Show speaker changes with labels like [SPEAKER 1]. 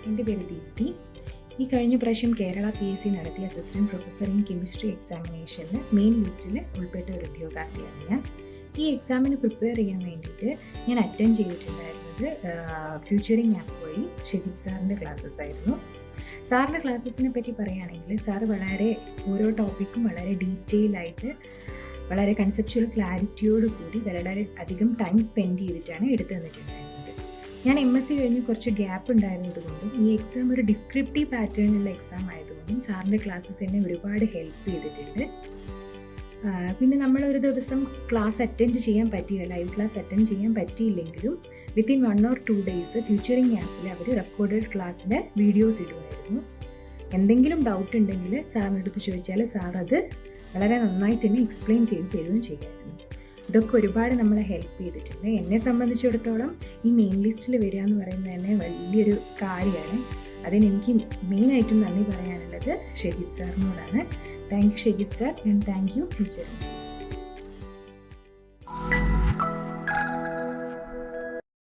[SPEAKER 1] എൻ്റെ പേര് ദീപ്തി. ഈ കഴിഞ്ഞ പ്രാവശ്യം കേരള PSC നടത്തിയ അസിസ്റ്റൻറ്റ് പ്രൊഫസർ ഇൻ കെമിസ്ട്രി എക്സാമിനേഷനിൽ മെയിൻ ലിസ്റ്റിൽ ഉൾപ്പെട്ട ഒരു ഉദ്യോഗാർത്ഥിയാണ് ഞാൻ. ഈ എക്സാമിന് പ്രിപ്പയർ ചെയ്യാൻ വേണ്ടിയിട്ട് ഞാൻ അറ്റൻഡ് ചെയ്തിട്ടുണ്ടായിരുന്നത് ഫ്യൂച്ചറിങ് ആപ്പ് വഴി ഷെജിത് സാറിൻ്റെ ക്ലാസ്സസ് ആയിരുന്നു. സാറിൻ്റെ ക്ലാസ്സസിനെ പറ്റി പറയുകയാണെങ്കിൽ സാറ് വളരെ ഓരോ ടോപ്പിക്കും വളരെ ഡീറ്റെയിൽ ആയിട്ട് വളരെ കൺസെപ്ച്വൽ ക്ലാരിറ്റിയോട് കൂടി വളരെ അധികം ടൈം സ്പെൻഡ് ചെയ്തിട്ടാണ് എടുത്തു തന്നിട്ടുണ്ടായിരുന്നത്. ഞാൻ MSc കഴിഞ്ഞ് കുറച്ച് ഗ്യാപ്പ് ഉണ്ടായിരുന്നതുകൊണ്ടും ഈ എക്സാം ഒരു ഡിസ്ക്രിപ്റ്റീവ് പാറ്റേണിലുള്ള എക്സാം ആയതുകൊണ്ടും സാറിൻ്റെ ക്ലാസ്സസ് എന്നെ ഒരുപാട് ഹെൽപ്പ് ചെയ്തിട്ടുണ്ട്. പിന്നെ നമ്മളൊരു ദിവസം ക്ലാസ് അറ്റൻഡ് ചെയ്യാൻ ലൈവ് ക്ലാസ് അറ്റൻഡ് ചെയ്യാൻ പറ്റിയില്ലെങ്കിലും വിത്തിൻ 1 or 2 days ഫ്യൂച്ചറിങ് ആപ്പിൽ അവർ റെക്കോർഡഡ് ക്ലാസ്സിൻ്റെ വീഡിയോസ് ഇടുമായിരുന്നു. എന്തെങ്കിലും ഡൗട്ട് ഉണ്ടെങ്കിൽ സാറിൻ്റെ അടുത്ത് ചോദിച്ചാൽ സാർ അത് വളരെ നന്നായിട്ട് തന്നെ എക്സ്പ്ലെയിൻ ചെയ്ത് തരുകയും ചെയ്യുമായിരുന്നു. ഇതൊക്കെ ഒരുപാട് നമ്മളെ ഹെൽപ്പ് ചെയ്തിട്ടുണ്ട്. എന്നെ സംബന്ധിച്ചിടത്തോളം ഈ മെയിൻ ലിസ്റ്റിൽ വരിക എന്ന് പറയുന്നത് തന്നെ വലിയൊരു കാര്യമാണ്. അതിനെനിക്ക് മെയിനായിട്ടും നന്ദി പറയാനുള്ളത് ഷെജിത് സാറിനോടാണ്. Thank you Shejith sir and thank you future.